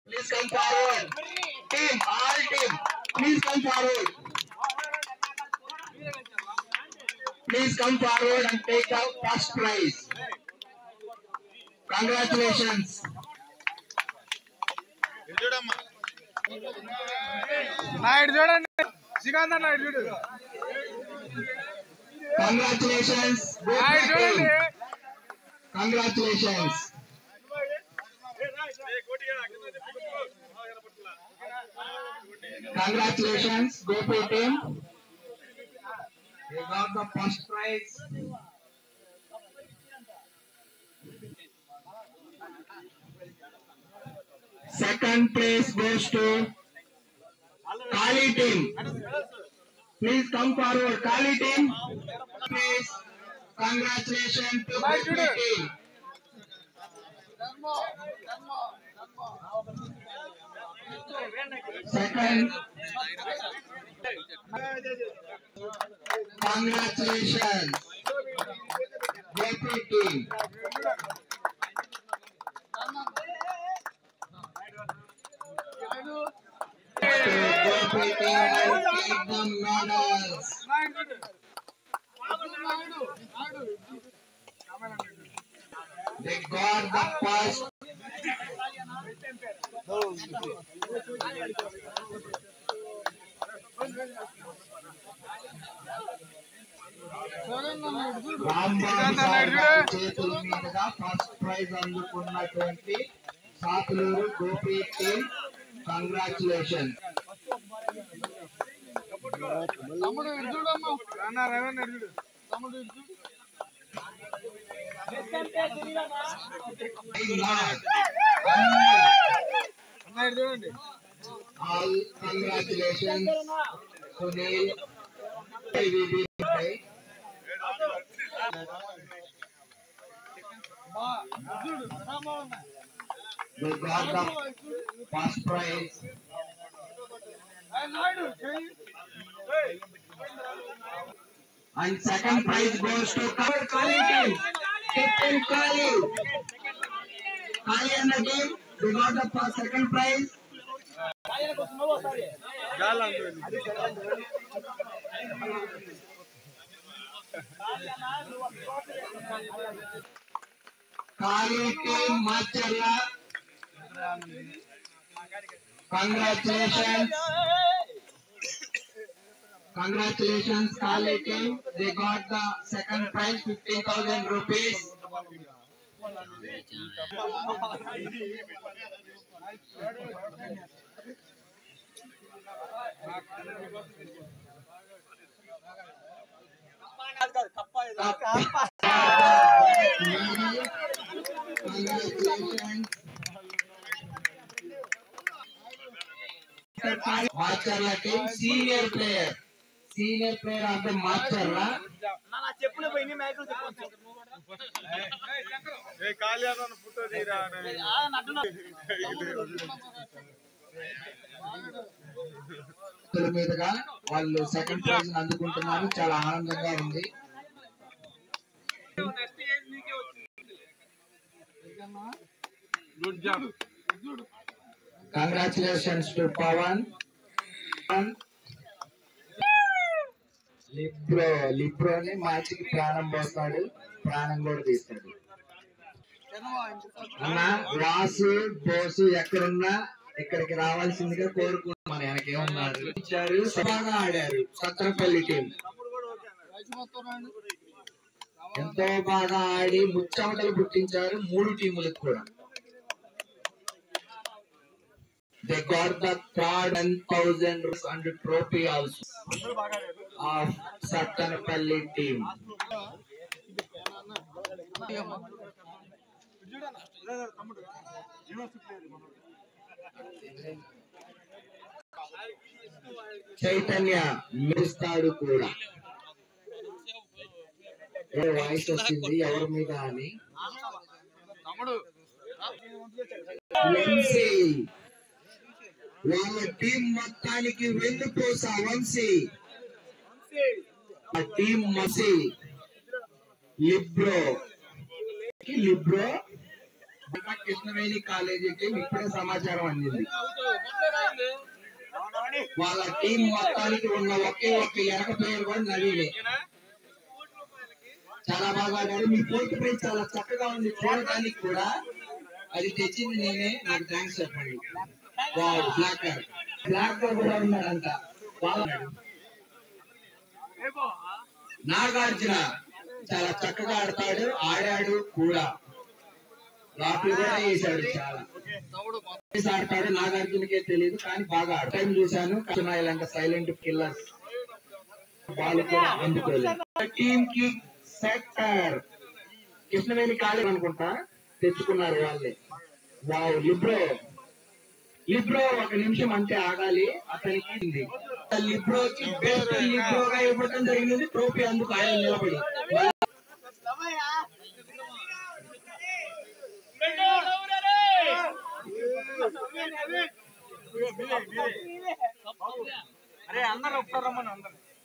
Please come forward. Team, all team, please come forward. Please come forward and take the first prize. Congratulations. Congratulations. Congratulations. Congratulations, GoPay team. They got the first prize. Second place goes to Kali team. Please come forward, Kali team. Please, congratulations to GoPay team. Second, congratulations, GoPay team. GoPay team will take the medals. They got the first. చేతుల మీదుగా first prize అందుకున్నటువంటి Sathuluru Gopi team congratulation. All congratulations, Sunil. They got the first prize. And second prize goes to Kali team. Captain Kali. Kali and the team, they got the second prize. Kali team Machala. Congratulations. Congratulations, Kali team. They got the second prize, 15,000 rupees. Congratulations. Macharla team, senior player of the Macharla. మీదుగా వాళ్ళు second prize అందుకుంటున్నారు. చాలా ఆనందంగా ఉంది. Congratulations to Pawan. లిప్రోని match కి ప్రాణం పోస్తాడు, ప్రాణం కూడా తీస్తాడు. అన్న వాసు బోసు ఎక్కడున్నా ఇక్కడికి రావాల్సిందిగా కోరుకుంటున్నాం. మన వెనకేమన్నారు ఇచ్చారు, బాగా ఆడారు. సత్తరపల్లి టీం ఎంతో బాగా ఆడి ముచ్చమటలు పుట్టించారు 3 టీములకు కూడా. They got the third 10,000 and trophy also of Sattanapalli team. Chaitanya మెరుస్తాడు కూడా. వాయిస్ వచ్చింది ఎవరి మీద అని. వాళ్ళ టీం మొత్తానికి వెన్నుపోసా వంశీ, ఆ టీం మసి లిబ్రో కృష్ణవేణి కాలేజీ టీం ఇప్పుడే సమాచారం అందింది. వాళ్ళ టీం మొత్తానికి ఉన్న ఒకే ఒక్క వెనక ప్లేయర్ కూడా నవీనే. చాలా బాగా ఆడారు. మీ ఫోర్త్ ప్రైజ్ చాలా చక్కగా ఉంది చూడటానికి కూడా. అది తెచ్చింది నేనే, నాకు థ్యాంక్స్ చెప్పండి. బ్లాక్ కూడా ఉన్నాడంట. నాగార్జున చాలా చక్కగా ఆడతాడు, ఆడాడు కూడా. రాట్లు కూడా వేసాడు, చాలా ఆడతాడు. నాగార్జునకే తెలియదు కానీ బాగా టైం చూశాను. ఇలాంటి సైలెంట్ కిల్లర్ బాల్ కూడా అందుకోలేదు. టీమ్ కి సెక్టర్ కృష్ణవేణి కాలేజ్ అనుకుంటా తెచ్చుకున్నారు వాళ్ళే. వావ్, లిబ్రో ఒక నిమిషం అంతే ఆగాలి. అతనికి లిబ్రోకి బెస్ట్ లిబ్రోగా ఇవ్వడం జరిగింది ట్రోఫీ. అందుకు ఆయన నిలబడి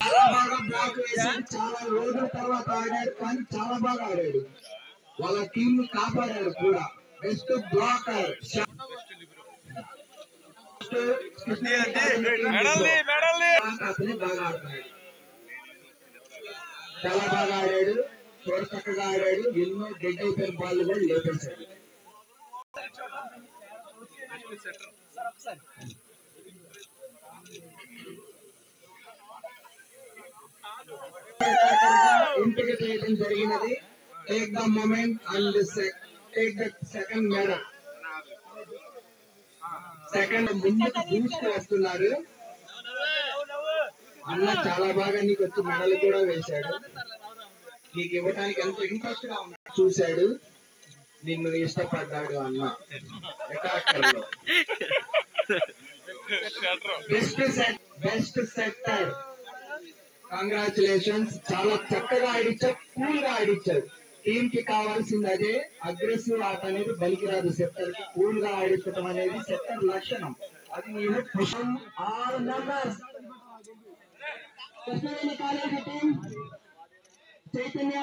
చాలా బాగా బ్లాక్ వేసాడు. చాలా రోజుల తర్వాత ఆడాడు కానీ చాలా బాగా ఆడాడు. వాళ్ళ టీం ని కాపాడాడు కూడా. బెస్ట్ బ్లాకర్ చాలా బాగా ఆడాడు, చూడ చక్కగా ఆడాడు. ఎన్నో డెడ్ అయిపోయిన బాల్ కూడా లేపేశాడు. ఎంపిక చేయడం జరిగినది. Take the moment and take the second medal. Second ముందుకు బూస్ట్ వస్తున్నారు. అన్న చాలా బాగా నీకు వచ్చి మెడల్ కూడా వేశాడు. నీకు ఇవ్వడానికి ఎంతో ఇంట్రెస్ట్ గా ఉన్నాడు. చూశాడు, నిన్ను ఇష్టపడ్డాడు అన్న. Best sector. కంగ్రాచులేషన్స్. చాలా చక్కగా ఆడిచ్చారు, కూల్ గా ఆడిచ్చారు. టీం కి కావాల్సింది అదే. అగ్రెసివ్ ఆట అనేది బలికిరాదు సెక్టర్ కి. కూల్ గా ఆడించడం అనేది సెక్టర్ లక్షణం. అది నేను all members Krishnaveni college team Chaitanya